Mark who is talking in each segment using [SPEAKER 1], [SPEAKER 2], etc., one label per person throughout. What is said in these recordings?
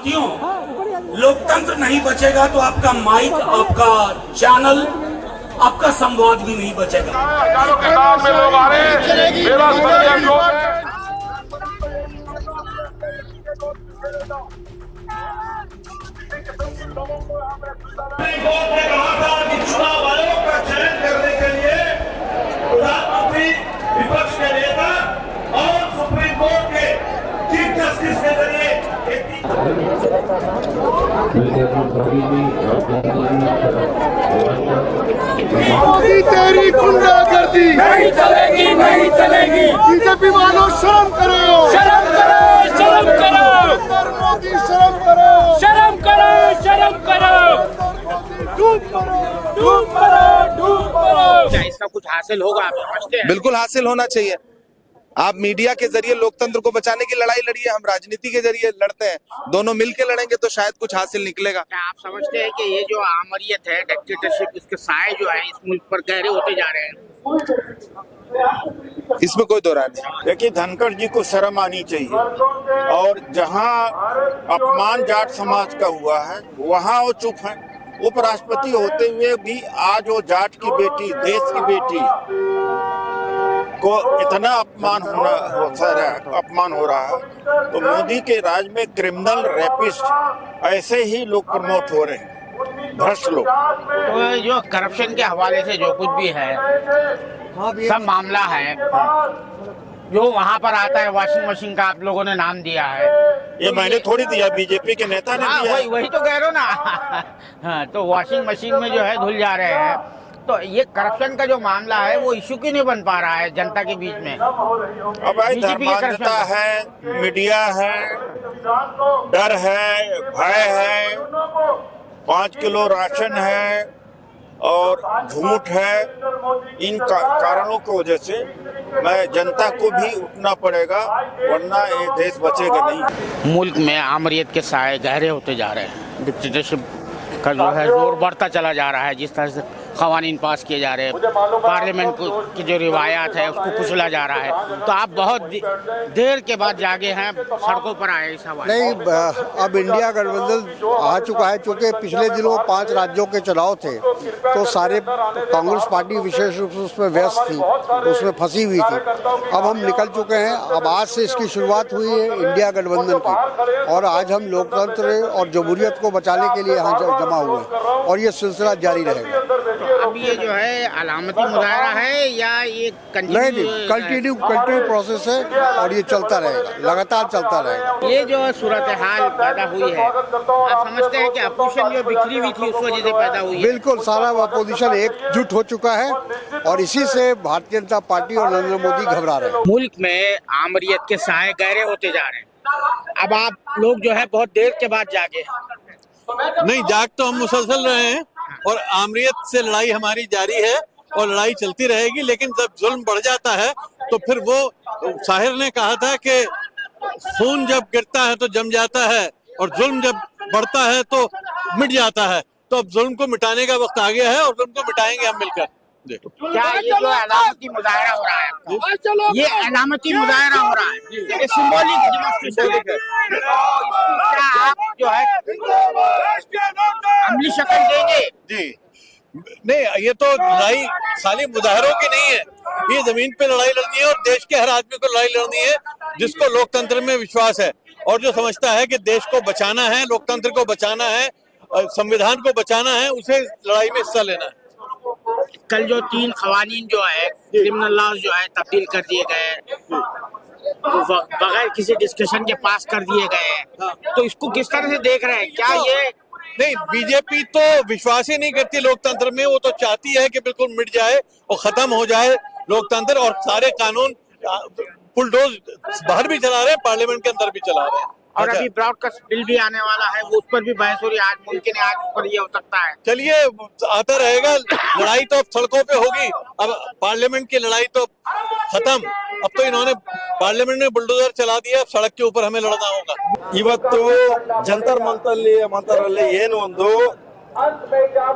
[SPEAKER 1] साथियों, लोकतंत्र नहीं बचेगा तो आपका माइक, आपका चैनल, आपका संवाद भी नहीं बचेगा।
[SPEAKER 2] में लोग आ रहे हैं,
[SPEAKER 3] चुनाव आयोग का चयन करने के लिए प्रधानमंत्री, विपक्ष के नेता और सुप्रीम कोर्ट के चीफ जस्टिस के जरिए
[SPEAKER 2] मोदी तेरी गुंडागर्दी
[SPEAKER 4] नहीं चलेगी, नहीं चलेगी।
[SPEAKER 2] बीजेपी वालों शर्म करो,
[SPEAKER 4] शर्म करो, शर्म करो,
[SPEAKER 2] मोदी शर्म करो,
[SPEAKER 4] शर्म करो, शर्म करो,
[SPEAKER 2] डूब करो,
[SPEAKER 4] डूब करो, डूब करो।
[SPEAKER 5] क्या इसका कुछ हासिल होगा, आप समझते हैं?
[SPEAKER 6] बिल्कुल हासिल होना चाहिए। आप मीडिया के जरिए लोकतंत्र को बचाने की लड़ाई लड़िए, हम राजनीति के जरिए लड़ते हैं, दोनों मिलकर लड़ेंगे तो शायद कुछ हासिल निकलेगा।
[SPEAKER 5] क्या आप समझते हैं कि ये जो आमरियत है, डिक्टेटरशिप, इसके साए जो है इस मुल्क पर गहरे होते जा रहे हैं?
[SPEAKER 6] इसमें कोई दो राय नहीं।
[SPEAKER 7] देखिए, धनखड़ जी को शर्म आनी चाहिए, और जहां अपमान जाट समाज का हुआ है वहां वो चुप है। उपराष्ट्रपति होते हुए भी आज वो जाट की बेटी, देश की बेटी को इतना अपमान हो रहा है, तो मोदी के राज में क्रिमिनल, रेपिस्ट ऐसे ही लोग प्रमोट हो रहे हैं, भ्रष्ट लोग।
[SPEAKER 5] तो जो करप्शन के हवाले से जो कुछ भी है, सब मामला है, जो वहाँ पर आता है, वॉशिंग मशीन का आप लोगों ने नाम दिया है।
[SPEAKER 7] ये मैंने थोड़ी दिया, बीजेपी के नेता ने दिया।
[SPEAKER 5] वही तो कह रहे हो ना। हाँ, तो वॉशिंग मशीन में जो है धुल जा रहे हैं। तो ये करप्शन का जो मामला है वो इश्यू क्यों नहीं बन पा रहा है जनता के बीच में?
[SPEAKER 7] अब भाई, धर्मांधता है, मीडिया है, डर है, भय है, 5 किलो राशन है और झूठ है। इन कारणों की वजह से मैं जनता को भी उठना पड़ेगा, वरना ये देश बचेगा नहीं।
[SPEAKER 5] मुल्क में आमरियत के साए गहरे होते जा रहे हैं, डिक्टेटरशिप का जो है जोर बढ़ता चला जा रहा है। जिस तरह से कवानीन पास किए जा रहे हैं, पार्लियामेंट की जो रिवायात है उसको कुचला जा रहा है। तो आप बहुत देर के बाद जागे हैं, सड़कों पर आए इस हवाले।
[SPEAKER 8] नहीं, अब इंडिया गठबंधन आ चुका है, चूंकि पिछले दिनों 5 राज्यों के चुनाव थे तो सारे कांग्रेस पार्टी विशेष रूप से उसमें व्यस्त थी, उसमें फंसी हुई थी। अब हम निकल चुके हैं, अब आज से इसकी शुरुआत हुई है इंडिया गठबंधन की, और आज हम लोकतंत्र और जमहूरियत को बचाने के लिए यहाँ जमा हुए हैं और ये सिलसिला जारी रहेगा।
[SPEAKER 5] अब ये जो है अलामती मुजाहरा है या ये
[SPEAKER 8] कंटिन्यू प्रोसेस है और ये चलता रहेगा, लगातार चलता रहेगा।
[SPEAKER 5] ये जो सूरत हाल पैदा हुई है, आप समझते हैं कि अपोजिशन जो बिखरी हुई थी उस वजह से पैदा हुई है?
[SPEAKER 8] बिल्कुल, सारा अपोजिशन एकजुट हो चुका है और इसी से भारतीय जनता पार्टी और नरेंद्र मोदी घबरा रहे हैं।
[SPEAKER 5] मुल्क में आमरियत के साए गहरे होते जा रहे हैं। अब आप लोग जो है बहुत देर के बाद जागे हैं।
[SPEAKER 9] नहीं, जाग तो हम मुसलसल रहे हैं और आमरियत से लड़ाई हमारी जारी है और लड़ाई चलती रहेगी। लेकिन जब जुल्म बढ़ जाता है तो फिर वो शाहिर ने कहा था कि खून जब गिरता है तो जम जाता है और जुल्म जब बढ़ता है तो मिट जाता है। तो अब जुल्म को मिटाने का वक्त आ गया है और जुल्म को मिटाएंगे हम मिलकर।
[SPEAKER 5] क्या ये जो अलामती मुजाहरा हो रहा है, ये अलामती मुजाहरा हो रहा है, ये सिंबॉलिक डेमोंस्ट्रेशन है, क्या आप जो है अमली शक्ल देंगे?
[SPEAKER 9] जी नहीं, ये तो लड़ाई खाली मुजाहरों की नहीं है, ये जमीन पे लड़ाई लड़नी है और देश के हर आदमी को लड़ाई लड़नी है जिसको लोकतंत्र में विश्वास है और जो समझता है कि देश को बचाना है, लोकतंत्र को बचाना है, संविधान को बचाना है, उसे लड़ाई में हिस्सा लेना है।
[SPEAKER 5] कल जो 3 कवानीन जो है, क्रिमिनल लॉज जो है तब्दील कर दिए गए, बगैर किसी डिस्कशन के पास कर दिए गए, तो इसको किस तरह से देख रहे हैं? क्या ये
[SPEAKER 9] नहीं, बीजेपी तो विश्वास ही नहीं करती लोकतंत्र में, वो तो चाहती है कि बिल्कुल मिट जाए और खत्म हो जाए लोकतंत्र और सारे कानून बुलडोज बाहर भी चला रहे हैं, पार्लियामेंट के अंदर भी चला रहे हैं।
[SPEAKER 5] और अभी ब्रॉडकास्ट बिल भी आने वाला है, वो उस पर भी बहस हो रही है। आज मुमकिन है आज उस पर ये हो सकता है।
[SPEAKER 9] चलिए, आता रहेगा, लड़ाई तो अब सड़कों पे होगी। अब पार्लियामेंट की लड़ाई तो खत्म, अब तो इन्होंने पार्लियामेंट में बुलडोजर चला दिया, अब सड़क के ऊपर हमें लड़ना होगा।
[SPEAKER 7] ಇವತ್ತು ಜಂತರ್ ಮಂತರಲ್ಲಿ ಏನು ಒಂದು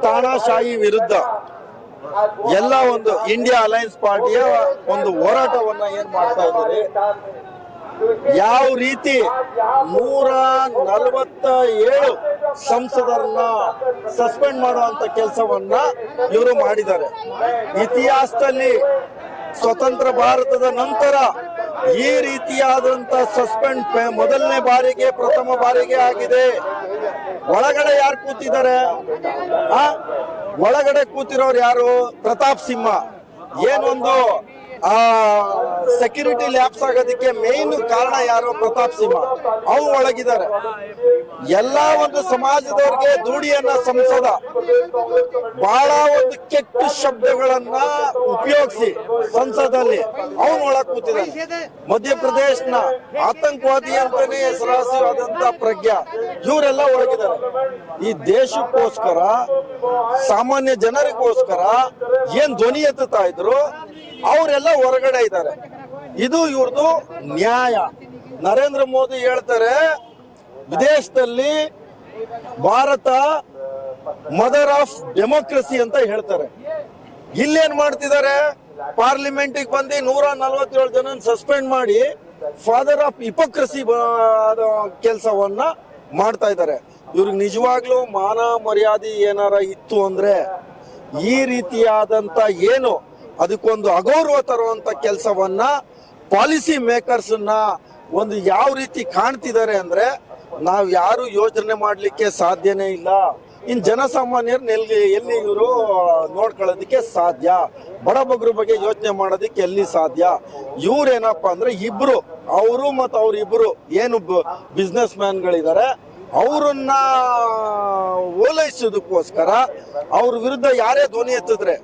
[SPEAKER 7] ತಾನಾಶಾಹಿ ವಿರುದ್ಧ ಎಲ್ಲ ಒಂದು ಇಂಡಿಯಾ ಅಲಯನ್ಸ್ ಪಾರ್ಟಿಯ ಒಂದು ಹೋರಾಟವನ್ನ ಏನ್ ಮಾಡ್ತಾ ಇದ್ದಾರೆ,
[SPEAKER 10] ಯಾವ ರೀತಿ 147 ಸಂಸದರನ್ನ ಸಸ್ಪೆಂಡ್ ಮಾಡುವಂತ ಕೆಲಸವನ್ನ ಇವರು ಮಾಡಿದ್ದಾರೆ. ಇತಿಹಾಸದಲ್ಲಿ ಸ್ವತಂತ್ರ ಭಾರತದ ನಂತರ ಈ ರೀತಿಯಾದಂತ ಸಸ್ಪೆಂಡ್ ಮೊದಲನೇ ಬಾರಿಗೆ ಪ್ರಥಮ ಬಾರಿಗೆ ಆಗಿದೆ. ಒಳಗಡೆ ಯಾರು ಕೂತಿದ್ದಾರೆ? ಒಳಗಡೆ ಕೂತಿರೋರು ಯಾರು? ಪ್ರತಾಪ್ ಸಿಂಹ. ಏನೊಂದು ಸೆಕ್ಯೂರಿಟಿ ಲ್ಯಾಪ್ಸ್ ಆಗೋದಕ್ಕೆ ಮೇನ್ ಕಾರಣ ಯಾರು? ಪ್ರತಾಪ್ ಸಿಂಹ. ಅವ್ರು ಒಳಗಿದ್ದಾರೆ. ಎಲ್ಲಾ ಒಂದು ಸಮಾಜದವ್ರಿಗೆ ಧೂಳಿಯನ್ನ ಸಂಸದ ಬಹಳ ಒಂದು ಕೆಟ್ಟ ಶಬ್ದಗಳನ್ನ ಉಪಯೋಗಿಸಿ ಸಂಸದಲ್ಲಿ ಅವನು ಒಳಗ್ ಕೂತಿದ್ದಾನೆ. ಮಧ್ಯಪ್ರದೇಶನ ಆತಂಕವಾದಿ ಅಂತಾನೆ ಹೆಸರಾಸಿಯಾದಂತ ಪ್ರಜ್ಞಾ, ಇವರೆಲ್ಲ ಒಳಗಿದ್ದಾರೆ. ಈ ದೇಶಕ್ಕೋಸ್ಕರ, ಸಾಮಾನ್ಯ ಜನರಿಗೋಸ್ಕರ ಏನ್ ಧ್ವನಿ ಎತ್ತುತ್ತಾ ಇದ್ರು ಅವರೆಲ್ಲ ಹೊರಗಡೆ ಇದ್ದಾರೆ. ಇದು ಇವ್ರದ್ದು ನ್ಯಾಯ. ನರೇಂದ್ರ ಮೋದಿ ಹೇಳ್ತಾರೆ ವಿದೇಶದಲ್ಲಿ ಭಾರತ ಮದರ್ ಆಫ್ ಡೆಮೋಕ್ರಸಿ ಅಂತ ಹೇಳ್ತಾರೆ. ಇಲ್ಲೇನ್ ಮಾಡ್ತಿದ್ದಾರೆ? ಪಾರ್ಲಿಮೆಂಟಿಗೆ ಬಂದು 147 ಜನ ಸಸ್ಪೆಂಡ್ ಮಾಡಿ ಫಾದರ್ ಆಫ್ ಹಿಪೋಕ್ರಸಿ ಕೆಲಸವನ್ನ ಮಾಡ್ತಾ ಇದ್ದಾರೆ. ಇವ್ರಿಗೆ ನಿಜವಾಗ್ಲೂ ಮಾನ ಮರ್ಯಾದೆ ಏನಾರ ಇತ್ತು ಅಂದ್ರೆ ಈ ರೀತಿಯಾದಂತ ಏನು ಅದಕ್ಕೊಂದು ಅಗೌರವ ತರುವಂತ ಕೆಲಸವನ್ನ ಪಾಲಿಸಿ ಮೇಕರ್ಸ್ ಒಂದು ಯಾವ ರೀತಿ ಕಾಣ್ತಿದ್ದಾರೆ ಅಂದ್ರೆ ನಾವ್ ಯಾರು ಯೋಚನೆ ಮಾಡ್ಲಿಕ್ಕೆ ಸಾಧ್ಯನೇ ಇಲ್ಲ. ಇನ್ ಜನಸಾಮಾನ್ಯರನ್ನ ಎಲ್ಲಿ ಇವರು ನೋಡ್ಕೊಳ್ಳೋದಕ್ಕೆ ಸಾಧ್ಯ? ಬಡಬಗ್ರ ಬಗ್ಗೆ ಯೋಚನೆ ಮಾಡೋದಕ್ಕೆ ಎಲ್ಲಿ ಸಾಧ್ಯ? ಇವ್ರೇನಪ್ಪಾ ಅಂದ್ರೆ ಇಬ್ರು, ಅವರು ಮತ್ತು ಅವ್ರಿಬ್ರು ಏನು ಬಿಸ್ನೆಸ್ ಮ್ಯಾನ್ಗಳಿದ್ದಾರೆ ಅವರನ್ನ ಓಲೈಸೋದಕ್ಕೋಸ್ಕರ ಅವ್ರ ವಿರುದ್ಧ ಯಾರೇ ಧ್ವನಿ ಎತ್ತಿದ್ರೆ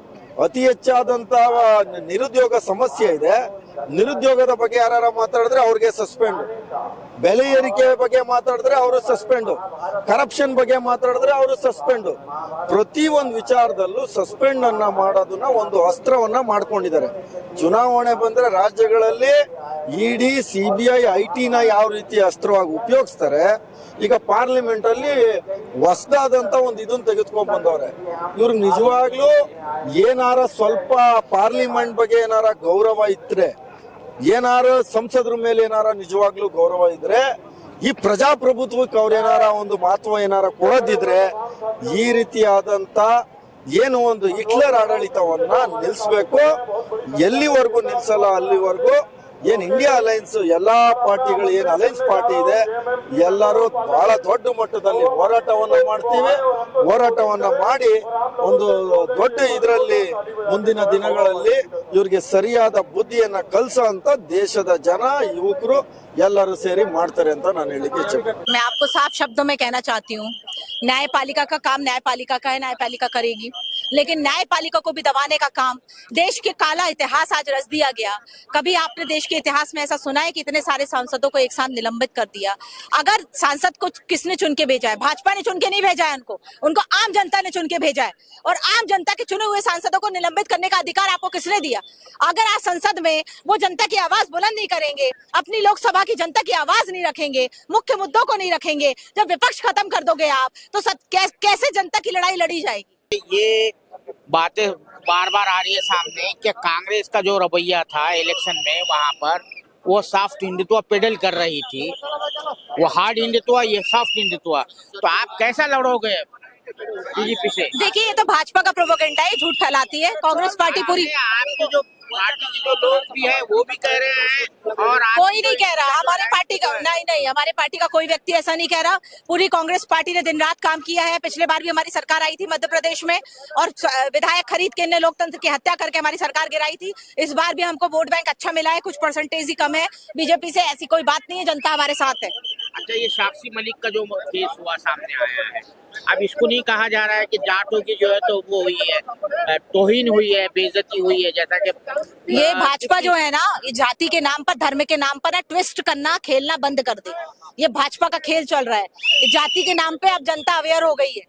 [SPEAKER 10] ಅತಿ ಹೆಚ್ಚಾದಂತ ನಿರುದ್ಯೋಗ ಸಮಸ್ಯೆ ಇದೆ. ನಿರುದ್ಯೋಗದ ಬಗ್ಗೆ ಯಾರು ಮಾತಾಡಿದ್ರೆ ಅವ್ರಿಗೆ ಸಸ್ಪೆಂಡ್, ಬೆಲೆ ಏರಿಕೆ ಬಗ್ಗೆ ಮಾತಾಡಿದ್ರೆ ಅವರು ಸಸ್ಪೆಂಡ್, ಕರಪ್ಷನ್ ಬಗ್ಗೆ ಮಾತಾಡಿದ್ರೆ ಅವರು ಸಸ್ಪೆಂಡ್. ಪ್ರತಿ ಒಂದು ವಿಚಾರದಲ್ಲೂ ಸಸ್ಪೆಂಡ್ ಅನ್ನ ಮಾಡೋದನ್ನ ಒಂದು ಅಸ್ತ್ರವನ್ನ ಮಾಡ್ಕೊಂಡಿದ್ದಾರೆ. ಚುನಾವಣೆ ಬಂದ್ರೆ ರಾಜ್ಯಗಳಲ್ಲಿ ಇಡಿ, ಸಿಬಿಐ, ಐಟಿನ ಯಾವ ರೀತಿ ಅಸ್ತ್ರವಾಗಿ ಉಪಯೋಗಿಸ್ತಾರೆ, ಈಗ ಪಾರ್ಲಿಮೆಂಟ್ ಅಲ್ಲಿ ಹೊಸದಾದಂತ ಒಂದು ಇದನ್ನ ತೆಗೆದುಕೊಂಡ್ ಬಂದವ್ರೆ. ಇವ್ರು ನಿಜವಾಗ್ಲೂ ಏನಾರ ಸ್ವಲ್ಪ ಪಾರ್ಲಿಮೆಂಟ್ ಬಗ್ಗೆ ಏನಾರ ಗೌರವ ಇದ್ರೆ, ಏನಾರ ಸಂಸದ್ರ ಮೇಲೆ ಏನಾರ ನಿಜವಾಗ್ಲೂ ಗೌರವ ಇದ್ರೆ, ಈ ಪ್ರಜಾಪ್ರಭುತ್ವಕ್ಕೆ ಅವ್ರೇನಾರ ಒಂದು ಮಹತ್ವ ಏನಾರ ಕೊಡೋದಿದ್ರೆ ಈ ರೀತಿಯಾದಂತ ಏನು ಒಂದು ಹಿಟ್ಲರ್ ಆಡಳಿತವನ್ನ ನಿಲ್ಲಿಸಬೇಕು. ಎಲ್ಲಿವರೆಗೂ ನಿಲ್ಸಲ್ಲ ಅಲ್ಲಿವರೆಗೂ ಏನ್ ಇಂಡಿಯಾ ಅಲೈನ್ಸ್ ಎಲ್ಲಾ ಪಾರ್ಟಿಗಳು ಏನ್ ಅಲೈನ್ಸ್ ಪಾರ್ಟಿ ಇದೆ ಎಲ್ಲರೂ ಬಹಳ ದೊಡ್ಡ ಮಟ್ಟದಲ್ಲಿ ಹೋರಾಟವನ್ನ ಮಾಡ್ತೀವಿ. ಹೋರಾಟವನ್ನ ಮಾಡಿ ಒಂದು ದೊಡ್ಡ ಇದರಲ್ಲಿ ಮುಂದಿನ ದಿನಗಳಲ್ಲಿ ಇವ್ರಿಗೆ ಸರಿಯಾದ ಬುದ್ಧಿಯನ್ನ ಕಲ್ಸೋ ಅಂತ ದೇಶದ ಜನ, ಯುವಕರು ಎಲ್ಲರೂ ಸೇರಿ ಮಾಡ್ತಾರೆ ಅಂತ ನಾನು ಹೇಳಿಕೆ ಇಚ್ಛೆ.
[SPEAKER 11] मैं आपको साफ शब्दों में कहना चाहती हूँ, न्यायपालिका का काम न्यायपालिका का है, न्यायपालिका करेगी, लेकिन न्यायपालिका को भी दबाने का काम, देश के काला इतिहास आज रच दिया गया। कभी आपने देश के इतिहास में ऐसा सुना है कि इतने सारे सांसदों को एक साथ निलंबित कर दिया? अगर सांसद को किसने चुन के भेजा है? भाजपा ने चुन के नहीं भेजा है उनको आम जनता ने चुन के भेजा है। और आम जनता के चुने हुए सांसदों को निलंबित करने का अधिकार आपको किसने दिया? अगर आप संसद में वो जनता की आवाज बुलंद नहीं करेंगे, अपनी लोकसभा की जनता की आवाज नहीं रखेंगे, मुख्य मुद्दों को नहीं रखेंगे, जब विपक्ष खत्म कर दोगे आप, तो कैसे जनता की लड़ाई लड़ी जाएगी?
[SPEAKER 5] ये बातें बार बार आ रही है सामने कि कांग्रेस का जो रवैया था इलेक्शन में, वहां पर वो सॉफ्ट हिंदुत्व पेडल कर रही थी, वो हार्ड हिंदुत्व, ये सॉफ्ट हिंदुत्व। तो आप कैसा लड़ोगे बीजेपी से?
[SPEAKER 11] देखिए, ये तो भाजपा का प्रोपेगेंडा है, झूठ फैलाती है कांग्रेस पार्टी पूरी।
[SPEAKER 5] आपकी जो पार्टी के जो लोग भी है वो भी कह रहे हैं, और
[SPEAKER 11] कोई नहीं कह रहा हमारे पार्टी का, नहीं हमारे पार्टी का कोई व्यक्ति ऐसा नहीं कह रहा। पूरी कांग्रेस पार्टी ने दिन रात काम किया है। पिछले बार भी हमारी सरकार आई थी मध्य प्रदेश में, और विधायक खरीद के लोकतंत्र की हत्या करके हमारी सरकार गिराई थी। इस बार भी हमको वोट बैंक अच्छा मिला है, कुछ परसेंटेज ही कम है बीजेपी से, ऐसी कोई बात नहीं है, जनता हमारे साथ है।
[SPEAKER 5] अच्छा, ये साक्षी मलिक का जो केस हुआ सामने आया है, अब इसको नहीं कहा जा रहा है कि जाटों की जो है तो वो हुई है, तौहीन हुई है, बेइज्जती हुई है, जैसा कि
[SPEAKER 11] ये भाजपा जो है ना, ये जाति के नाम पर, धर्म के नाम पर ना ट्विस्ट करना, खेलना बंद कर दे। ये भाजपा का खेल चल रहा है। जाति के नाम पे अब जनता अवेयर हो गई है,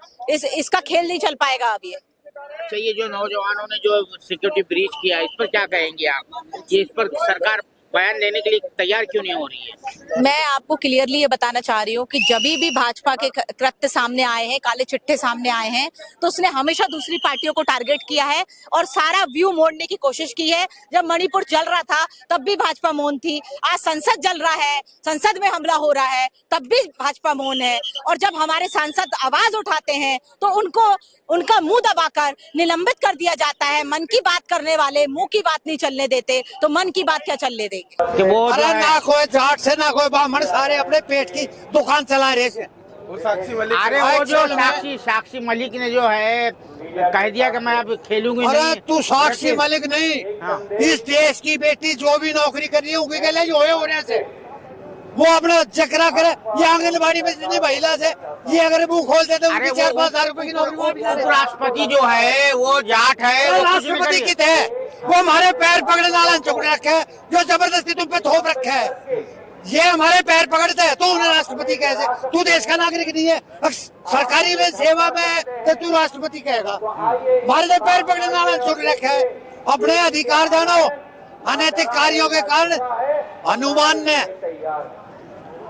[SPEAKER 11] इसका खेल नहीं चल पाएगा अब ये।
[SPEAKER 5] अच्छा, ये जो नौजवानों ने जो सिक्योरिटी ब्रीच किया, इस पर क्या कहेंगे आप? ये इस पर सरकार बयान देने के लिए तैयार क्यों नहीं हो रही है?
[SPEAKER 11] मैं आपको क्लियरली ये बताना चाह रही हूँ कि जब भी भाजपा के कृत्य सामने आए हैं, काले चिट्ठे सामने आए हैं, तो उसने हमेशा दूसरी पार्टियों को टारगेट किया है और सारा व्यू मोड़ने की कोशिश की है। जब मणिपुर जल रहा था तब भी भाजपा मौन थी, आज संसद जल रहा है, संसद में हमला हो रहा है, तब भी भाजपा मौन है। और जब हमारे सांसद आवाज उठाते हैं तो उनको उनका मुंह दबाकर निलंबित कर दिया जाता है। मन की बात करने वाले मुंह की बात नहीं चलने देते, तो मन की बात क्या चलने देंगे?
[SPEAKER 5] कि वो जो
[SPEAKER 10] अरे
[SPEAKER 5] है-
[SPEAKER 10] ना कोई जाट से ना कोई ब्राह्मण, सारे अपने पेट की दुकान चला रहे थे।
[SPEAKER 5] अरे वो जो साक्षी मलिक ने जो है कह दिया कि मैं अब खेलूंगी
[SPEAKER 10] अरे
[SPEAKER 5] नहीं।
[SPEAKER 10] तू साक्षी मलिक नहीं, इस देश की बेटी जो भी नौकरी कर रही है उनके लिए जो होने से वो अपना चक्रा करे। ये आंगनबाड़ी में जितनी महिला से ये अगर मुंह खोल देते
[SPEAKER 5] अरे
[SPEAKER 10] उनकी 4-5 हजार रुपए की नौकरी।
[SPEAKER 5] उपराष्ट्रपति जो है वो जाट है, वो कुछ नहीं
[SPEAKER 10] राष्ट्रपति
[SPEAKER 5] करेगा।
[SPEAKER 10] की थे, वो हमारे पैर पकड़ने वाला चुक रखे है, जो जबरदस्ती तुम पे थोप रखे है। ये हमारे पैर पकड़ते हैं तो उन्हें राष्ट्रपति कैसे? तू देश का नागरिक नहीं है, सरकारी में सेवा में तो तू राष्ट्रपति कहेगा? हमारे तो पैर पकड़ने वाला चुक रखे है। अपने अधिकार जानो। अनैतिक कार्यों के कारण हनुमान ने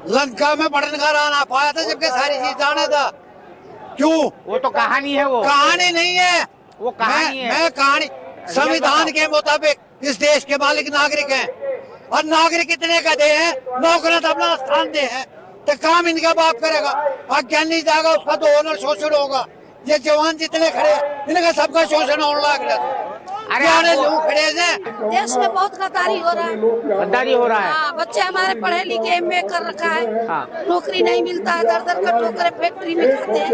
[SPEAKER 10] लंका में पटनगर आना पाया था, जबकि सारी चीज जाना था। क्यों?
[SPEAKER 5] वो तो कहानी है, वो
[SPEAKER 10] कहानी नहीं है,
[SPEAKER 5] वो कहानी है।
[SPEAKER 10] मैं कहानी संविधान के मुताबिक इस देश के मालिक नागरिक हैं और नागरिक इतने गधे हैं, नौकरी तो अपना स्थान दे हैं तो काम इनका बाप करेगा। अज्ञानी जाएगा उसका तो ऑनर शोषण होगा। ये जवान जितने खड़े हैं इनका सबका शोषण होने लग रहा है।
[SPEAKER 5] अरे
[SPEAKER 10] खड़े हैं।
[SPEAKER 11] देश में बहुत गद्दारी हो रहा है,
[SPEAKER 5] गद्दारी हो रहा है।
[SPEAKER 11] हाँ, बच्चे हमारे पढ़े लिखे एमए कर रखा है,
[SPEAKER 5] हाँ।
[SPEAKER 11] नौकरी नहीं मिलता है, दर दर का ठोकरे फैक्ट्री में खाते हैं।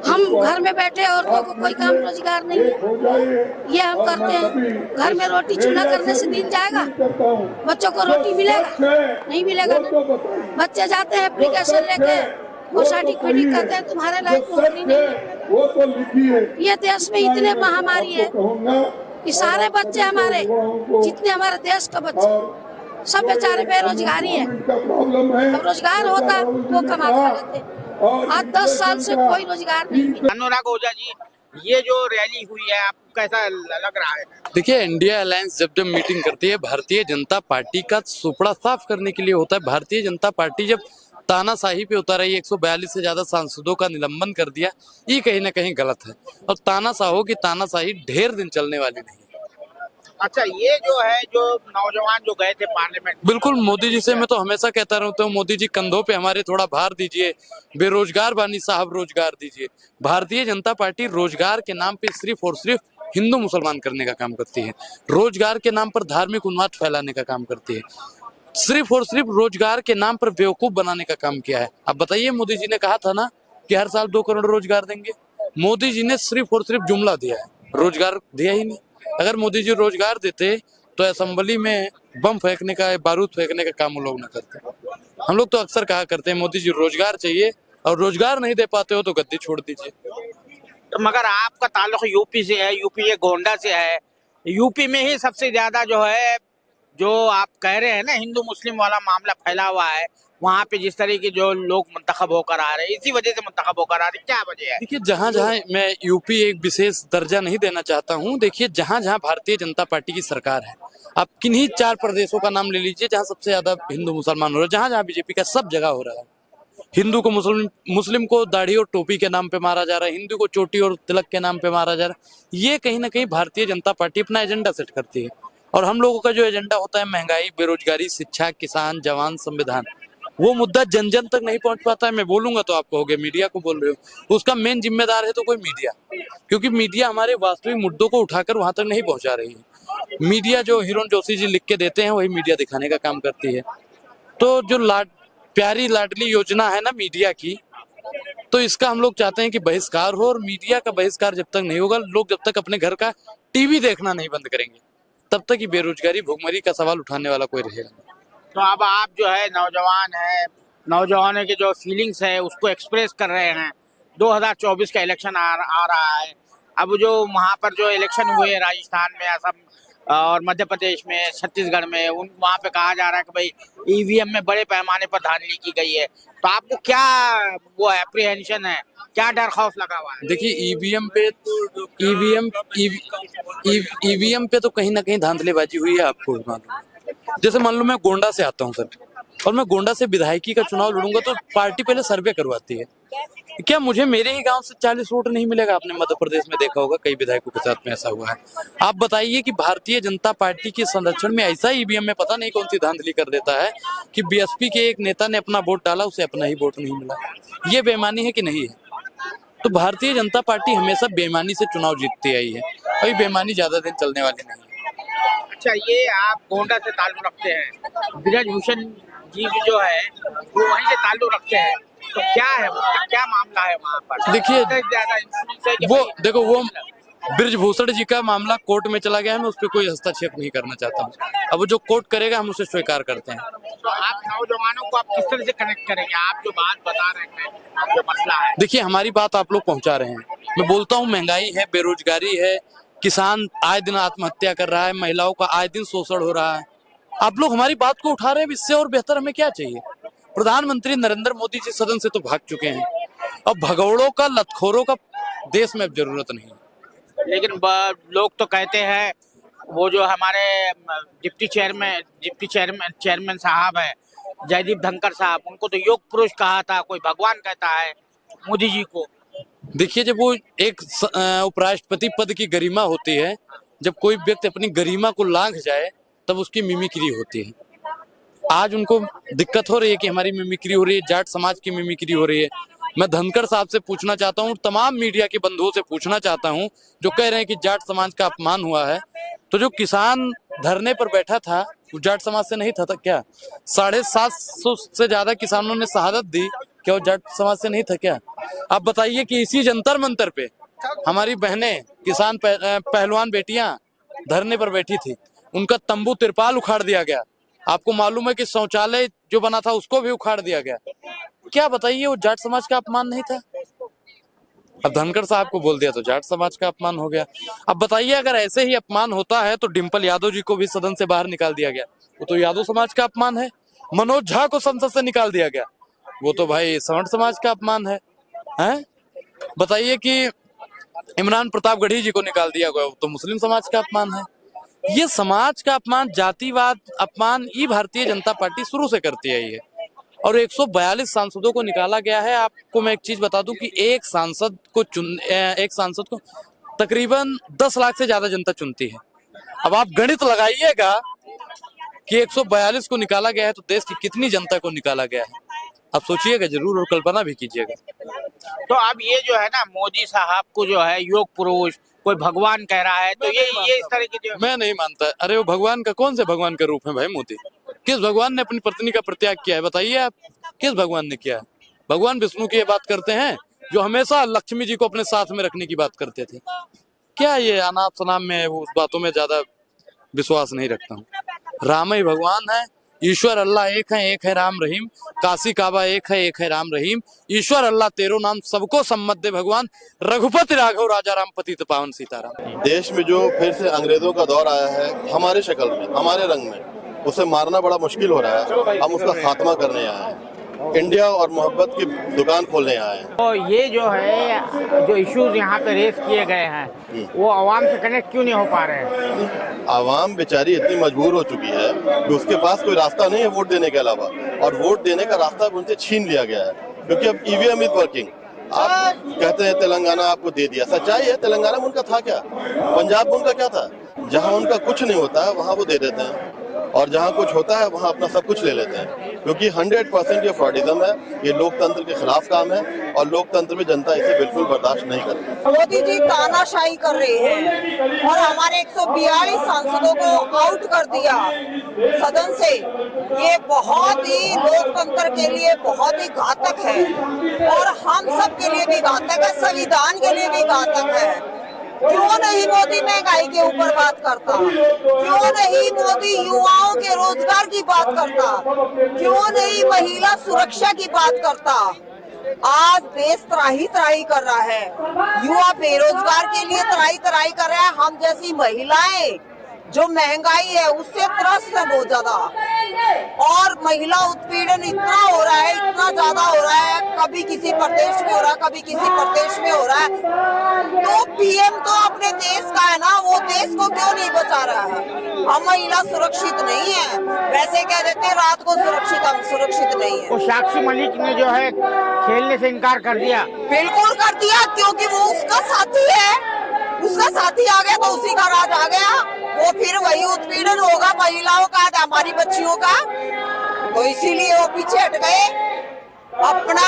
[SPEAKER 11] हम घर में बैठे औरतों को कोई काम रोजगार नहीं है, ये हम करते हैं। घर में रोटी चूल्हा करने से दिन जाएगा? बच्चों को रोटी मिलेगा? नहीं मिलेगा ना। बच्चे जाते हैं एप्लीकेशन लेके और सर्टिफिकेट कहते हैं तुम्हारे लायक नौकरी नहीं है। ये देश में इतने महामारी है कि सारे बच्चे हमारे, जितने हमारे देश का बच्चे सब बेचारे बेरोजगारी है। अब रोजगार होता वो कमा खा लेते। आज 10 साल से कोई रोजगार नहीं मिला।
[SPEAKER 5] अनुराग ओझा जी, ये जो रैली हुई है आपको कैसा लग रहा है?
[SPEAKER 12] देखिए, इंडिया अलायंस जब जब मीटिंग करती है भारतीय जनता पार्टी का सुपड़ा साफ करने के लिए होता है। भारतीय जनता पार्टी जब तानाशाही पे उतर रही है, 142 से ज्यादा सांसदों का निलंबन कर दिया, ये कहीं ना कहीं गलत है और तानाशाहों की तानाशाही ढेर दिन चलने वाली नहीं है।
[SPEAKER 5] अच्छा, ये जो है जो नौजवान जो गए थे पार्लियामेंट,
[SPEAKER 12] बिल्कुल मोदी जी से मैं तो हमेशा कहता रहता हूँ, मोदी जी कंधों पे हमारे थोड़ा भार दीजिए, बेरोजगार बानी साहब रोजगार दीजिए। भारतीय जनता पार्टी रोजगार के नाम पे सिर्फ और सिर्फ हिंदू मुसलमान करने का काम करती है, रोजगार के नाम पर धार्मिक उन्माद फैलाने का काम करती है, सिर्फ और सिर्फ रोजगार के नाम पर बेवकूफ बनाने का काम किया है। अब बताइए, मोदी जी ने कहा था ना कि हर साल 2 करोड़ रोजगार देंगे। मोदी जी ने सिर्फ और सिर्फ जुमला दिया है, रोजगार दिया ही नहीं। अगर मोदी जी रोजगार देते तो असेंबली में बम फेंकने का, बारूद फेंकने का काम वो लोग न करते। हम लोग तो अक्सर कहा करते हैं मोदी जी रोजगार चाहिए और रोजगार नहीं दे पाते हो तो गद्दी छोड़ दीजिए।
[SPEAKER 5] तो मगर आपका ताल्लुक यूपी से है, यूपी ये गोंडा से है, यूपी में ही सबसे ज्यादा जो है, जो आप कह रहे हैं ना हिंदू मुस्लिम वाला मामला फैला हुआ है, वहाँ पे जिस तरह के जो लोग मुंतखब होकर आ रहे हैं, इसी वजह से मुंतखब होकर आ रहे हैं, क्या वजह है?
[SPEAKER 12] देखिए, जहाँ जहाँ मैं यूपी एक विशेष दर्जा नहीं देना चाहता हूँ। देखिए, जहाँ जहाँ भारतीय जनता पार्टी की सरकार है, आप किन्हीं 4 प्रदेशों का नाम ले लीजिए जहाँ सबसे ज्यादा हिंदू मुसलमान हो रहा है। जहाँ जहाँ बीजेपी का सब जगह हो रहा है। हिंदू को मुस्लिम को दाढ़ी और टोपी के नाम पे मारा जा रहा है, हिंदू को चोटी और तिलक के नाम पे मारा जा रहा है। ये कहीं ना कहीं भारतीय जनता पार्टी अपना एजेंडा सेट करती है और हम लोगों का जो एजेंडा होता है महंगाई, बेरोजगारी, शिक्षा, किसान, जवान, संविधान, वो मुद्दा जन जन तक नहीं पहुंच पाता है। मैं बोलूंगा तो आप कहोगे मीडिया को बोल रहे हो, उसका मेन जिम्मेदार है तो कोई मीडिया, क्योंकि मीडिया हमारे वास्तविक मुद्दों को उठाकर वहां तक नहीं पहुंचा रही है। मीडिया जो हिरोन जोशी जी लिख के देते हैं वही मीडिया दिखाने का काम करती है। तो जो प्यारी लाडली योजना है ना मीडिया की, तो इसका हम लोग चाहते हैं कि बहिष्कार हो। और मीडिया का बहिष्कार जब तक नहीं होगा, लोग जब तक अपने घर का टीवी देखना नहीं बंद करेंगे, तब तक ही बेरोजगारी, भुखमरी का सवाल उठाने वाला कोई रहेगा नहीं।
[SPEAKER 5] तो अब आप जो है नौजवान है, नौजवानों की जो फीलिंग्स है उसको एक्सप्रेस कर रहे हैं। 2024 का इलेक्शन आ रहा है। अब जो वहाँ पर जो इलेक्शन हुए राजस्थान में, असम और मध्य प्रदेश में, छत्तीसगढ़ में, वहाँ पे कहा जा रहा है कि भाई ईवीएम में बड़े पैमाने पर धांधली की गई है। तो आपको क्या वो एप्रीहेंशन है, क्या डर खौफ लगा हुआ है?
[SPEAKER 12] देखिए, ईवीएम पे तो कहीं ना कहीं धांधलेबाजी हुई है, आपको मालूम। जैसे मान लो मैं गोंडा से आता हूँ सर, और मैं गोंडा से विधायकी का चुनाव लड़ूंगा तो पार्टी पहले सर्वे करवाती है। क्या मुझे मेरे ही गांव से 40 वोट नहीं मिलेगा? आपने मध्य प्रदेश में देखा होगा, कई विधायकों के साथ में ऐसा हुआ है। आप बताइए कि भारतीय जनता पार्टी के संरक्षण में ऐसा ईवीएम में पता नहीं कौन सी धांधली कर देता है कि बीएसपी के एक नेता ने अपना वोट डाला, उसे अपना ही वोट नहीं मिला। ये बेईमानी है कि नहीं है? तो भारतीय जनता पार्टी हमेशा बेईमानी से चुनाव जीतती आई है, और ये बेईमानी ज्यादा दिन चलने वाली नहीं है।
[SPEAKER 5] अच्छा, ये आप गोंडा से ताल्लुक रखते हैं, ब्रजभूषण जी जो है वो वहीं से ताल्लुक रखते हैं, तो क्या है, क्या मामला है वहाँ पर?
[SPEAKER 12] देखिए वो ब्रजभूषण जी का मामला कोर्ट में चला गया है, मैं उस पर कोई हस्तक्षेप नहीं करना चाहता हूँ। अब वो जो कोर्ट करेगा हम उसे स्वीकार करते हैं।
[SPEAKER 5] तो आप नौजवानों को आप किस तरह से कनेक्ट करेंगे? आप जो बात बता रहे हैं, जो मसला है,
[SPEAKER 12] देखिए हमारी बात आप लोग पहुंचा रहे हैं। मैं बोलता हूँ महंगाई है, बेरोजगारी है, किसान आए दिन आत्महत्या कर रहा है, महिलाओं का आए दिन शोषण हो रहा है। आप लोग हमारी बात को उठा रहे हैं, इससे और बेहतर हमें क्या चाहिए? प्रधानमंत्री नरेंद्र मोदी जी सदन से तो भाग चुके हैं, अब भगौड़ों का, लतखोरों का देश में अब जरूरत नहीं है।
[SPEAKER 5] लेकिन लोग तो कहते हैं वो जो हमारे डिप्टी चेयरमैन साहब है जयदीप धनखड़ साहब, उनको तो योग पुरुष कहा था, कोई भगवान कहता है मोदी जी को।
[SPEAKER 12] देखिए, जब वो एक उपराष्ट्रपति पद की गरिमा होती है, जब कोई व्यक्ति अपनी गरिमा को लांघ जाए तब उसकी मिमिक्री होती है। आज उनको दिक्कत हो रही है कि हमारी मिमिक्री हो रही है, जाट समाज की मिमिक्री हो रही है। मैं धनखड़ साहब से पूछना चाहता हूँ, तमाम मीडिया के बंधुओं से पूछना चाहता हूँ जो कह रहे हैं कि जाट समाज का अपमान हुआ है, तो जो किसान धरने पर बैठा था वो जाट समाज से नहीं था क्या? 750 से ज्यादा किसानों ने शहादत दी, क्या वो जाट समाज से नहीं था क्या? आप बताइए कि इसी जंतर मंतर पे हमारी बहनें, किसान पहलवान बेटियां धरने पर बैठी थी, उनका तंबू तिरपाल उखाड़ दिया गया। आपको मालूम है कि शौचालय जो बना था उसको भी उखाड़ दिया गया। क्या बताइए, वो जाट समाज का अपमान नहीं था? अब धनखड़ साहब को बोल दिया तो जाट समाज का अपमान हो गया। अब बताइए, अगर ऐसे ही अपमान होता है तो डिम्पल यादव जी को भी सदन से बाहर निकाल दिया गया, वो तो यादव समाज का अपमान है। मनोज झा को संसद से निकाल दिया गया, वो तो भाई सवर्ण समाज का अपमान है। बताइए कि इमरान प्रतापगढ़ी जी को निकाल दिया गया, वो तो मुस्लिम समाज का अपमान है। ये समाज का अपमान, जातिवाद अपमान, ये भारतीय जनता पार्टी शुरू से करती आई है, और 142 सांसदों को निकाला गया है। आपको मैं एक चीज बता दूं कि एक सांसद को तकरीबन 10 लाख से ज्यादा जनता चुनती है। अब आप गणित लगाइएगा कि 142 को निकाला गया है तो देश की कितनी जनता को निकाला गया है, आप सोचिएगा जरूर और कल्पना भी कीजिएगा।
[SPEAKER 5] तो अब ये जो है ना, मोदी साहब को जो है योग पुरुष, कोई भगवान कह रहा है, तो ये इस तरह की जो,
[SPEAKER 12] मैं नहीं मानता। अरे वो भगवान का, कौन से भगवान का रूप है भाई मोदी? किस भगवान ने अपनी पत्नी का परित्याग किया है? बताइए आप, किस भगवान ने किया है? भगवान विष्णु की ये बात करते हैं जो हमेशा लक्ष्मी जी को अपने साथ में रखने की बात करते थे। क्या ये अनाप शनाप में उस बातों में ज्यादा विश्वास नहीं रखता हूँ। राम ही भगवान है, ईश्वर अल्लाह एक है राम रहीम, काशी काबा एक है राम रहीम, ईश्वर अल्लाह तेरो नाम सबको सम्मत दे भगवान, रघुपति राघव राजा राम पतित पावन सीताराम।
[SPEAKER 13] देश में जो फिर से अंग्रेजों का दौर आया है, हमारे शक्ल में, हमारे रंग में, उसे मारना बड़ा मुश्किल हो रहा है। हम उसका खात्मा करने आए हैं, इंडिया और मोहब्बत की दुकान खोलने आए हैं।
[SPEAKER 5] तो ये जो है, जो इश्यूज यहाँ पे रेस किए गए हैं, वो आवाम से कनेक्ट क्यों नहीं हो पा रहे हैं?
[SPEAKER 13] आवाम बेचारी इतनी मजबूर हो चुकी है कि उसके पास कोई रास्ता नहीं है वोट देने के अलावा, और वोट देने का रास्ता उनसे छीन लिया गया है, क्योंकि अब ईवीएम इज वर्किंग। आप कहते हैं तेलंगाना आपको दे दिया, सच्चाई है तेलंगाना में उनका था क्या? पंजाब में उनका क्या था? जहाँ उनका कुछ नहीं होता है वहाँ वो दे देते हैं, और जहाँ कुछ होता है वहाँ अपना सब कुछ ले लेते हैं, क्योंकि 100% ये फ्रॉडिज्म है, ये लोकतंत्र के खिलाफ काम है, और लोकतंत्र में जनता इसे बिल्कुल बर्दाश्त नहीं करेगी।
[SPEAKER 11] मोदी जी तानाशाही कर रहे हैं और हमारे 142 सांसदों को आउट कर दिया सदन से। ये बहुत ही लोकतंत्र के लिए बहुत ही घातक है, और हम सब के लिए भी घातक है, संविधान के लिए भी घातक है। क्यों नहीं मोदी महंगाई के ऊपर बात करता? क्यों नहीं मोदी युवाओं के रोजगार की बात करता? क्यों नहीं महिला सुरक्षा की बात करता? आज देश त्राही त्राही कर रहा है, युवा बेरोजगार के लिए त्राही त्राही कर रहा है। हम जैसी महिलाएं जो महंगाई है उससे त्रस्त है बहुत ज्यादा, और महिला उत्पीड़न इतना हो रहा है, इतना ज्यादा हो रहा है, कभी किसी प्रदेश में हो रहा है, कभी किसी प्रदेश में हो रहा है। तो पीएम तो अपने देश का है ना, वो देश को क्यों नहीं बचा रहा है? हम महिला सुरक्षित नहीं है, वैसे कह देते हैं रात को सुरक्षित, हम सुरक्षित नहीं है।
[SPEAKER 5] वो साक्षी मलिक ने जो है खेलने से इनकार कर दिया।
[SPEAKER 11] बिल्कुल कर दिया, क्योंकि वो उसका साथी है, उसका साथी आ गया तो उसी का राज आ गया। वो फिर वही उत्पीड़न होगा महिलाओं का, हमारी बच्चियों का, तो इसीलिए वो पीछे हट गए। अपना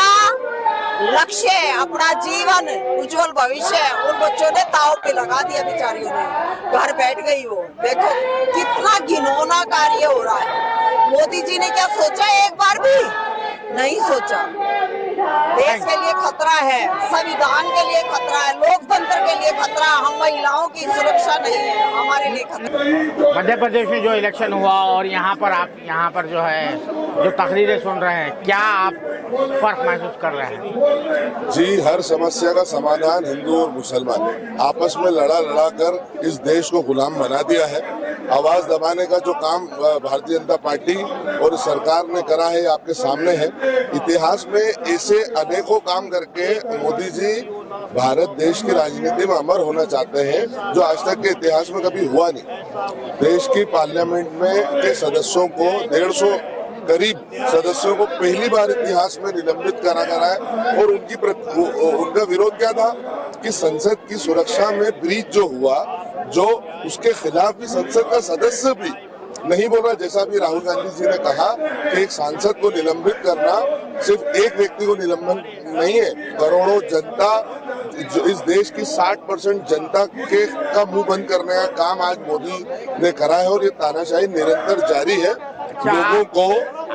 [SPEAKER 11] लक्ष्य, अपना जीवन, उज्जवल भविष्य उन बच्चों ने ताव पे लगा दिया, बेचारियों ने घर बैठ गई। वो देखो कितना घिनौना कार्य हो रहा है। मोदी जी ने क्या सोचा? एक बार भी नहीं सोचा। देश के लिए खतरा है, संविधान के लिए खतरा है, लोकतंत्र के लिए खतरा, हम महिलाओं की सुरक्षा नहीं है, हमारे लिए खतरा।
[SPEAKER 5] मध्य प्रदेश में जो इलेक्शन हुआ और यहाँ पर आप यहाँ पर जो है जो तकरीरें सुन रहे हैं, क्या आप फर्क महसूस कर रहे हैं?
[SPEAKER 14] जी, हर समस्या का समाधान हिंदू और मुसलमान आपस में लड़ा कर इस देश को गुलाम बना दिया है। आवाज दबाने का जो काम भारतीय जनता पार्टी और सरकार ने करा है आपके सामने है। इतिहास में ऐसे अनेकों काम करके मोदी जी भारत देश की राजनीति में अमर होना चाहते हैं, जो आज तक के इतिहास में कभी हुआ नहीं। देश की पार्लियामेंट में के सदस्यों को 150 करीब सदस्यों को पहली बार इतिहास में निलंबित करा है, और उनका विरोध क्या था कि संसद की सुरक्षा में ब्रीच जो हुआ, जो उसके खिलाफ भी संसद का सदस्य भी नहीं बोल रहा। जैसा भी राहुल गांधी जी ने कहा कि एक सांसद को निलंबित करना सिर्फ एक व्यक्ति को निलंबन नहीं है, करोड़ों जनता, जो इस देश की 60% जनता के का मुंह बंद करने का काम आज मोदी ने करा है, और ये तानाशाही निरंतर जारी है। लोगों को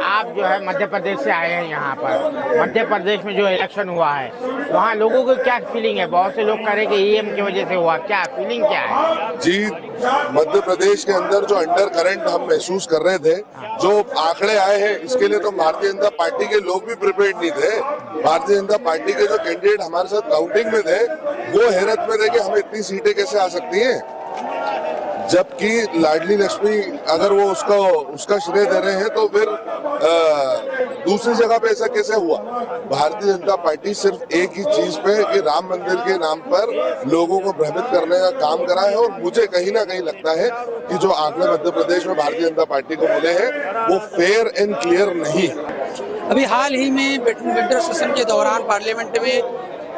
[SPEAKER 5] आप जो है मध्य प्रदेश से आए हैं यहाँ पर, मध्य प्रदेश में जो इलेक्शन हुआ है वहाँ लोगों को क्या फीलिंग है? बहुत से लोग कह रहे हैं कि ईएम की वजह से हुआ, क्या फीलिंग क्या है? जी,
[SPEAKER 14] मध्य प्रदेश के अंदर जो अंडर करंट हम महसूस कर रहे थे, जो आंकड़े आए हैं, इसके लिए तो भारतीय जनता पार्टी के लोग भी प्रिपेयर्ड नहीं थे। भारतीय जनता पार्टी के जो कैंडिडेट हमारे साथ काउंटिंग में थे, वो हैरत में थे कि हमें इतनी सीटें कैसे आ सकती हैं, जबकि लाडली लक्ष्मी अगर वो उसका श्रेय दे रहे हैं, तो फिर दूसरी जगह पे ऐसा कैसे हुआ? भारतीय जनता पार्टी सिर्फ एक ही चीज पे कि राम मंदिर के नाम पर लोगों को भ्रमित करने का काम करा है, और मुझे कहीं ना कहीं लगता है कि जो आंकड़े मध्य प्रदेश में भारतीय जनता पार्टी को मिले हैं वो फेयर एंड क्लियर नहीं है।
[SPEAKER 15] अभी हाल ही में विंटर सेशन के दौरान पार्लियामेंट में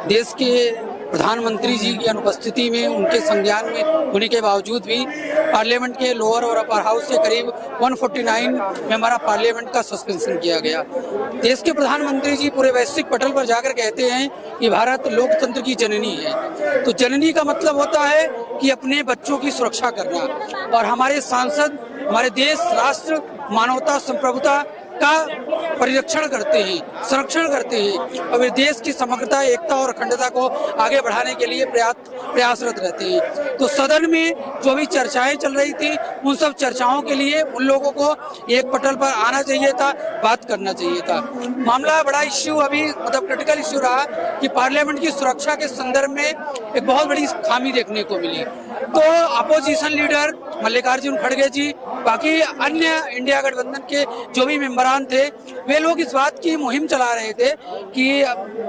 [SPEAKER 15] देश के प्रधानमंत्री जी की अनुपस्थिति में, उनके संज्ञान में होने के बावजूद भी पार्लियामेंट के लोअर और अपर हाउस के करीब 149 मेंबर ऑफ पार्लियामेंट का सस्पेंशन किया गया। देश के प्रधानमंत्री जी पूरे वैश्विक पटल पर जाकर कहते हैं कि भारत लोकतंत्र की जननी है। तो जननी का मतलब होता है कि अपने बच्चों की सुरक्षा करना, और हमारे सांसद हमारे देश, राष्ट्र, मानवता, संप्रभुता का परिरक्षण करते हैं, संरक्षण करते हैं, और वे देश की समग्रता, एकता और अखंडता को आगे बढ़ाने के लिए प्रयासरत रहते हैं। तो सदन में जो भी चर्चाएं चल रही थी, उन सब चर्चाओं के लिए उन लोगों को एक पटल पर आना चाहिए था, बात करना चाहिए था। मामला बड़ा इश्यू अभी मतलब क्रिटिकल इश्यू रहा कि पार्लियामेंट की सुरक्षा के संदर्भ में एक बहुत बड़ी खामी देखने को मिली। तो अपोजिशन लीडर मल्लिकार्जुन खड़गे जी, बाकी अन्य इंडिया गठबंधन के जो भी मेंबरान थे, वे लोग इस बात की मुहिम चला रहे थे कि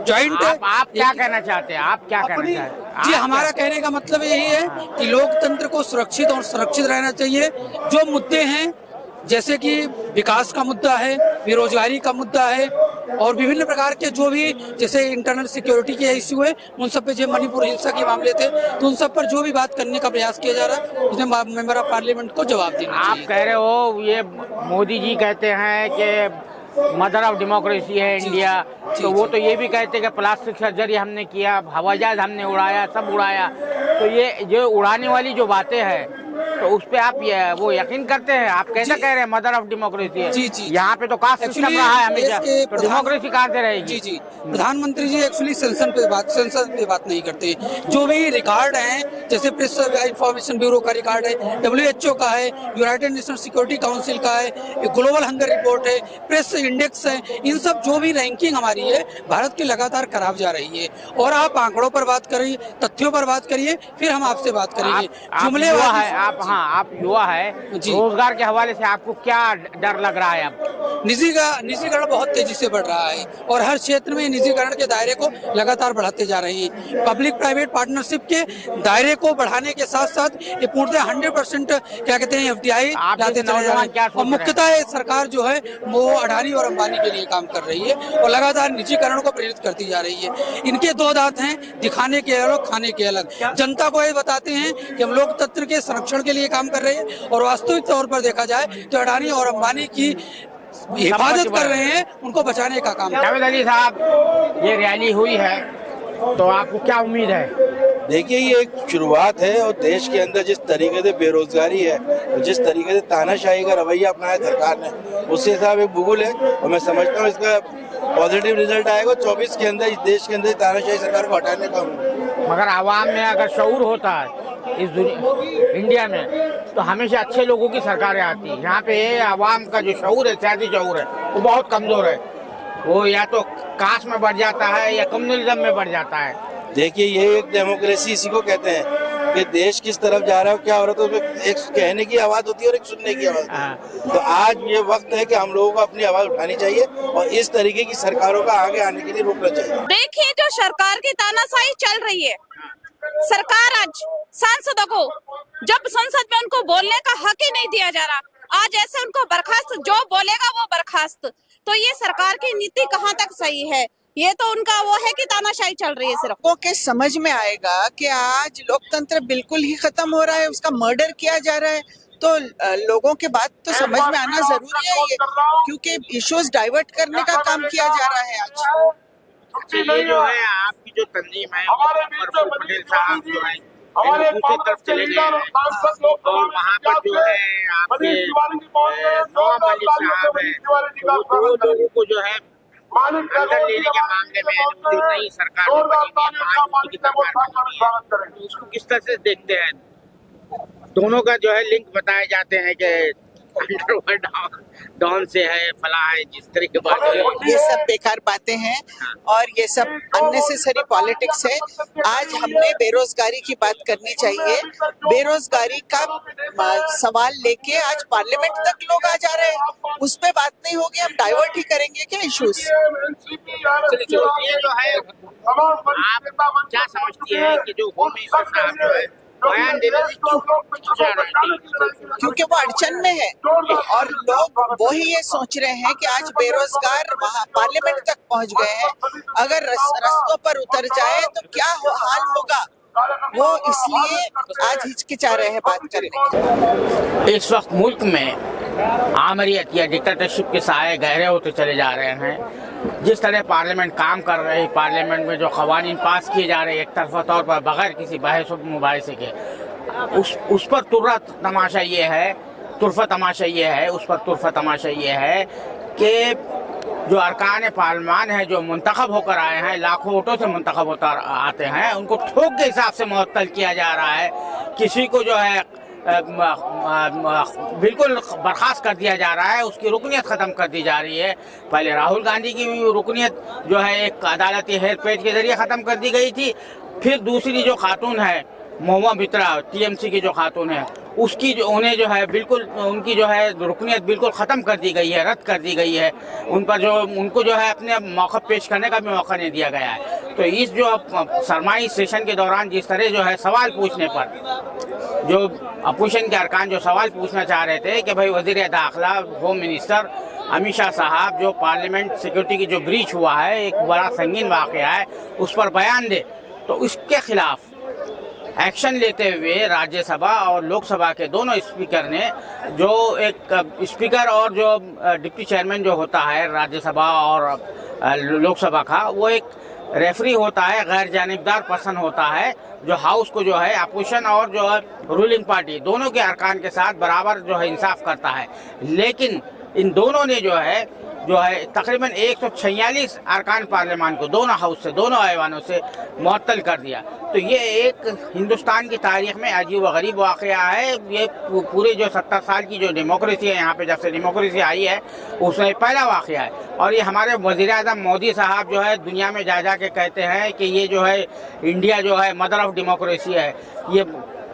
[SPEAKER 15] ज्वाइंट।
[SPEAKER 5] आप क्या कहना चाहते हैं? आप क्या कहना चाहते हैं?
[SPEAKER 15] जी, हमारा कहने का मतलब यही है कि लोकतंत्र को सुरक्षित और संरक्षित रहना चाहिए। जो मुद्दे हैं, जैसे कि विकास का मुद्दा है, बेरोजगारी का मुद्दा है, और विभिन्न प्रकार के जो भी जैसे इंटरनल सिक्योरिटी के इश्यू है, उन सब पे, जो मणिपुर हिंसा के मामले थे, तो उन सब पर जो भी बात करने का प्रयास किया जा रहा है, उसमें मेंबर ऑफ पार्लियामेंट को जवाब देना चाहिए।
[SPEAKER 5] आप कह रहे हो ये मोदी जी कहते हैं कि मदर ऑफ डेमोक्रेसी है इंडिया, तो वो तो ये भी कहते हैं कि प्लास्टिक सर्जरी हमने किया, हवाई जहाज हमने उड़ाया, सब उड़ाया। तो ये जो उड़ाने वाली जो बातें हैं, तो उस पे आप वो यकीन करते हैं? आप कैसा कह रहे हैं मदर ऑफ डेमोक्रेसी है?
[SPEAKER 15] जी जी,
[SPEAKER 5] यहाँ पे तो कास्ट सिस्टम रहा है हमेशा, तो डेमोक्रेसी कहाँ से रहेगी?
[SPEAKER 15] जी जी, प्रधानमंत्री जी एक्चुअली संसद पे बात नहीं करते। जो भी रिकॉर्ड हैं, जैसे प्रेस इंफॉर्मेशन ब्यूरो का रिकॉर्ड है, WHO का है, यूनाइटेड नेशन सिक्योरिटी काउंसिल का है, ग्लोबल हंगर रिपोर्ट है, प्रेस इंडेक्स है, इन सब जो भी रैंकिंग हमारी है भारत की लगातार खराब जा रही है। और आप आंकड़ों पर बात करिए, तथ्यों पर बात करिए, फिर हम आपसे बात करेंगे। जुमलेबाजी
[SPEAKER 5] हाँ आप युवा है, रोजगार के हवाले से आपको क्या डर लग रहा है अब?
[SPEAKER 15] निजीकरण बहुत तेजी से बढ़ रहा है और हर क्षेत्र में निजीकरण के दायरे को लगातार बढ़ाते जा रहे हैं। पब्लिक प्राइवेट पार्टनरशिप के दायरे को बढ़ाने के साथ साथ ये पूर्णतः 100% क्या कहते हैं FDI लाते चले जा रहे हैं और मुख्यतः सरकार जो है वो अडानी और अंबानी के लिए काम कर रही है और लगातार निजीकरण को प्रेरित करती जा रही है। इनके दो दांत हैं, दिखाने के अलग, खाने के अलग। जनता को ये बताते हैं कि हम लोकतंत्र के संरक्षण के लिए काम कर रहे हैं और वास्तविक तौर पर देखा जाए तो अडानी और अंबानी की हिफाजत कर रहे हैं, उनको बचाने का काम।
[SPEAKER 5] जावेद अली साहब, ये रैली हुई है तो आपको क्या उम्मीद है?
[SPEAKER 10] देखिए ये एक शुरुआत है और देश के अंदर जिस तरीके से बेरोजगारी है और जिस तरीके से तानाशाही का रवैया अपनाया सरकार ने, उससे हिसाब एक बुगुल है और मैं समझता हूँ इसका पॉजिटिव रिजल्ट आएगा 24 के अंदर इस देश के अंदर तानाशाही सरकार को हटाने का।
[SPEAKER 5] मगर आवाम में अगर शऊर होता है इस इंडिया में तो हमेशा अच्छे लोगों की सरकारें आती है। यहाँ पे आवाम का जो शऊर है, सियासी शऊर है, वो बहुत कमजोर है। वो या तो कास्ट में बढ़ जाता है या कम्युनलिज्म में बढ़ जाता है।
[SPEAKER 10] देखिए ये एक डेमोक्रेसी इसी को कहते हैं कि देश किस तरफ जा रहा है, क्या हो रहा है, तो एक कहने की आवाज होती है और एक सुनने की आवाज। तो आज ये वक्त है कि हम लोगों को अपनी आवाज उठानी चाहिए और इस तरीके की सरकारों का आगे आने के लिए रोकना चाहिए।
[SPEAKER 11] देखिए जो सरकार की तानाशाही चल रही है, सरकार आज सांसदों को जब संसद में उनको बोलने का हक ही नहीं दिया जा रहा, आज ऐसे उनको बर्खास्त, जो बोलेगा वो बर्खास्त। तो ये सरकार की नीति कहाँ तक सही है? ये तो उनका वो है कि तानाशाही चल रही है सिर्फ।
[SPEAKER 16] को के समझ में आएगा कि आज लोकतंत्र बिल्कुल ही खत्म हो रहा है, उसका मर्डर किया जा रहा है, तो लोगों के बात तो समझ में आना जरूरी है ये, क्योंकि इश्यूज डाइवर्ट करने का काम किया जा रहा है आज।
[SPEAKER 5] ये जो है आपकी जो तंजीम है, पटेल साहब जो है दूसरी तरफ चले गए हैं और वहाँ पर जो है आपके नवाब मलिक साहब है, तो वो लोगों को जो है अंदर लेने के मामले में जो नई सरकार जो बनी है, महायुति की सरकार बनी है, तो उसको किस तरह से देखते हैं? दोनों का जो है लिंक बताए जाते हैं कि अंडरवर्ल्ड डॉन से है, फला है, जिस तरह की बात है।
[SPEAKER 16] ये सब बेकार बातें हैं और ये सब अननेसेसरी पॉलिटिक्स है। आज हमने बेरोजगारी की बात करनी चाहिए। बेरोजगारी का सवाल लेके आज पार्लियामेंट तक लोग आ जा रहे हैं, उस पे बात नहीं होगी, हम डाइवर्ट ही करेंगे क्या इश्यूज?
[SPEAKER 5] ये जो है आप क्या समझती है कि जो होम मिनिस्टर साहब जो है बयान देने से
[SPEAKER 16] क्योंकि वो अड़चन में है और लोग वही ये सोच रहे हैं कि आज बेरोजगार वहाँ पार्लियामेंट तक पहुँच गए हैं, अगर रस्तों पर उतर जाए तो क्या हाल होगा, वो इसलिए आज हिचकिचा रहे हैं बात करने की।
[SPEAKER 5] इस वक्त मुल्क में आमरीत या डिक्टेटरशिप के साए गहरे होते चले जा रहे हैं। जिस तरह पार्लियामेंट काम कर रही है, पार्लियामेंट में जो कवानीन पास किए जा रहे हैं एक तरफा तौर पर बगैर किसी बहस मुबाहिसे के, उस पर तुर्रा तमाशा ये है, तुरफा तमाशा ये है, उस पर तुरफा तमाशा ये है कि जो अरकान पार्लियामान है, जो मुंतखब होकर आए हैं, लाखों वोटों से मुंतखब होकर आते हैं, उनको ठोक के हिसाब से मुअत्तल किया जा रहा है। किसी को जो है बिल्कुल बर्खास्त कर दिया जा रहा है, उसकी रुकनियत ख़त्म कर दी जा रही है। पहले राहुल गांधी की भी रुकनियत जो है एक अदालती हेर पेज के जरिए ख़त्म कर दी गई थी। फिर दूसरी जो खातून है महुआ बित्रा, टीएमसी की जो खातून है, उसकी जो उन्हें जो है बिल्कुल उनकी जो है रुकनियत बिल्कुल ख़त्म कर दी गई है, रद्द कर दी गई है। उन पर जो उनको जो है अपने मौका पेश करने का भी मौका नहीं दिया गया है। तो इस जो सरमाई सेशन के दौरान जिस तरह जो है सवाल पूछने पर जो अपोजिशन के अरकान जो सवाल पूछना चाह रहे थे कि भाई वज़ीर दाखिला, होम मिनिस्टर अमित शाह साहब जो पार्लियामेंट सिक्योरिटी की जो ब्रीच हुआ है, एक बड़ा संगीन वाक़या है, उस पर बयान दे, तो उसके खिलाफ एक्शन लेते हुए राज्यसभा और लोकसभा के दोनों स्पीकर ने, जो एक स्पीकर और जो डिप्टी चेयरमैन जो होता है राज्यसभा और लोकसभा का, वो एक रेफरी होता है, गैर जानिबदार पर्सन होता है, जो हाउस को जो है अपोजिशन और जो रूलिंग पार्टी दोनों के अरकान के साथ बराबर जो है इंसाफ करता है। लेकिन इन दोनों ने जो है तकरीबन 146 अरकान पार्लियामान को दोनों हाउस से, दोनों ऐवानों से मुअत्तल कर दिया। तो ये एक हिंदुस्तान की तारीख में अजीब व गरीब वाक़या है। ये पूरे जो 70 साल की जो डेमोक्रेसी है यहाँ पे, जब से डेमोक्रेसी आई है, उसमें पहला वाक़या है। और ये हमारे वज़ीर-ए-आज़म मोदी साहब जो है दुनिया में जा के कहते हैं कि ये जो है इंडिया जो है मदर ऑफ डेमोक्रेसी है। ये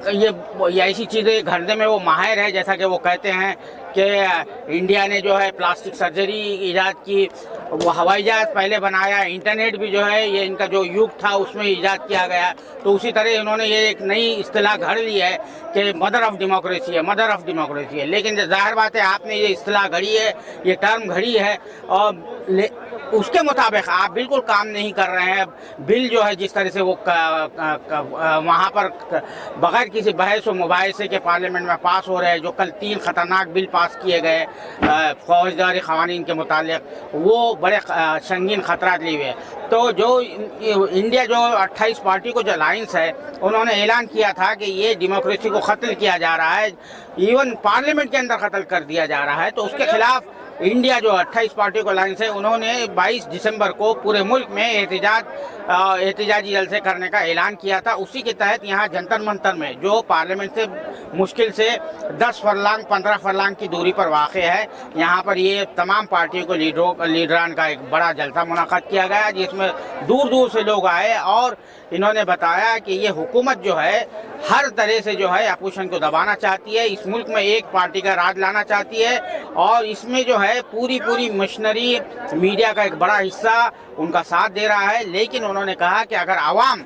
[SPEAKER 5] ये ऐसी चीज़ें घड़ने में वो माहिर है, जैसा कि वो कहते हैं कि इंडिया ने जो है प्लास्टिक सर्जरी ईजाद की, वो हवाई जहाज पहले बनाया, इंटरनेट भी जो है ये इनका जो युग था उसमें ईजाद किया गया। तो उसी तरह इन्होंने ये एक नई इस्तिलाह घड़ ली है कि मदर ऑफ डेमोक्रेसी है, मदर ऑफ डेमोक्रेसी है। लेकिन जाहिर बात है आपने ये इस्तिलाह घड़ी है, ये टर्म घड़ी है और उसके मुताबिक आप बिल्कुल काम नहीं कर रहे हैं। बिल जो है जिस तरह से वो वहाँ पर बगैर किसी बहस व मुबाहिसे के पार्लियामेंट में पास हो रहे हैं, जो कल 3 खतरनाक बिल पास किए गए फौजदारी क़वानीन के मुतालिक, वो बड़े संगीन खतरात लिए हुए। तो जो इंडिया जो 28 पार्टी को जो अलायंस है, उन्होंने ऐलान किया था कि ये डेमोक्रेसी को ख़त्ल किया जा रहा है, इवन पार्लियामेंट के अंदर ख़त्ल कर दिया जा रहा है। तो उसके खिलाफ इंडिया जो 28 पार्टी को अलायंस है, उन्होंने 22 दिसंबर को पूरे मुल्क में एहतजाजी जलसे करने का ऐलान किया था। उसी के तहत यहाँ जंतर मंतर में, जो पार्लियामेंट से मुश्किल से 10 फरलांग 15 फरलांग की दूरी पर वाक़ है, यहाँ पर ये तमाम पार्टियों को लीडरान का एक बड़ा जलसा मुनाक़द किया गया, जिसमें दूर दूर से लोग आए और इन्होंने बताया कि ये हुकूमत जो है हर तरह से जो है अपोजिशन को दबाना चाहती है, इस मुल्क में एक पार्टी का राज लाना चाहती है और इसमें जो है पूरी मशीनरी मीडिया का एक बड़ा हिस्सा उनका साथ दे रहा है। लेकिन उन्होंने कहा कि अगर आवाम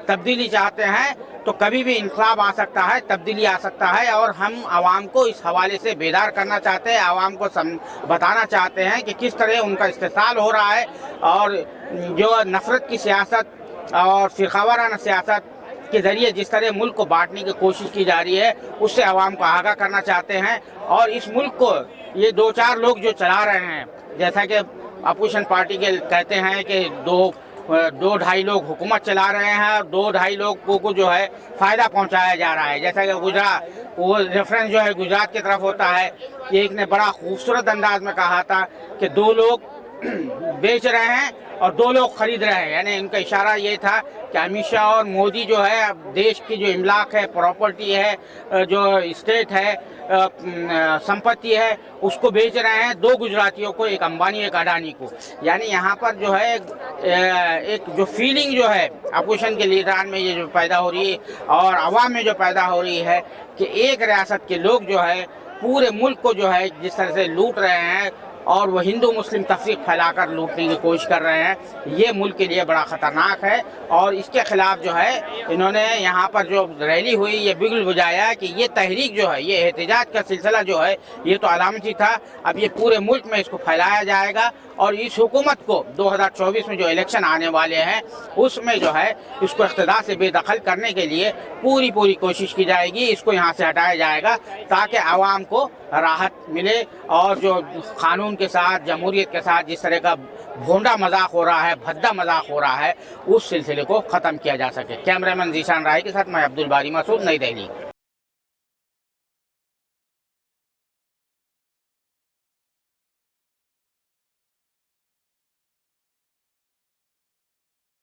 [SPEAKER 5] तब्दीली चाहते हैं तो कभी भी इंकलाब आ सकता है, तब्दीली आ सकता है और हम आवाम को इस हवाले से बेदार करना चाहते हैं, आवाम को बताना चाहते हैं कि किस तरह उनका इस्तेसाल हो रहा है और जो नफरत की सियासत और फिरकावाराना सियासत के ज़रिए जिस तरह मुल्क को बांटने की कोशिश की जा रही है, उससे आवाम को आगाह करना चाहते हैं। और इस मुल्क को ये 2-4 लोग जो चला रहे हैं, जैसा कि अपोजिशन पार्टी के कहते हैं कि 2-2.5 लोग हुकूमत चला रहे हैं और 2-2.5 लोग को जो है फ़ायदा पहुंचाया जा रहा है। जैसा कि गुजरात, वो रेफरेंस जो है गुजरात की तरफ होता है कि एक ने बड़ा खूबसूरत अंदाज में कहा था कि 2 लोग बेच रहे हैं और 2 लोग खरीद रहे हैं। यानी इनका इशारा ये था कि अमित शाह और मोदी जो है अब देश की जो इमलाक है, प्रॉपर्टी है, जो स्टेट है, संपत्ति है, उसको बेच रहे हैं 2 गुजरातियों को, एक अंबानी एक अडानी को। यानी यहाँ पर जो है एक जो फीलिंग जो है अपोजिशन के लीडरान में ये जो पैदा हो रही है और अवाम में जो पैदा हो रही है कि एक रियासत के लोग जो है पूरे मुल्क को जो है जिस तरह से लूट रहे हैं और वह हिंदू मुस्लिम तफरीक फैलाकर लूटने की कोशिश कर रहे हैं, ये मुल्क के लिए बड़ा ख़तरनाक है। और इसके खिलाफ जो है इन्होंने यहाँ पर जो रैली हुई, ये बिगुल बुझाया कि ये तहरीक जो है, ये एहतजाज का सिलसिला जो है, ये तो अलामती था, अब ये पूरे मुल्क में इसको फैलाया जाएगा और इस हुकूमत को 2024 में जो इलेक्शन आने वाले हैं उसमें जो है इसको इख्तिदार से बेदखल करने के लिए पूरी कोशिश की जाएगी, इसको यहाँ से हटाया जाएगा ताकि आवाम को राहत मिले और जो कानून के साथ, जमहूरियत के साथ जिस तरह का भोंडा मजाक हो रहा है, भद्दा मजाक हो रहा है, उस सिलसिले को ख़त्म किया जा सके। कैमरामैन जीशान राय के साथ मैं अब्दुल बारी मसूद, नई दिल्ली।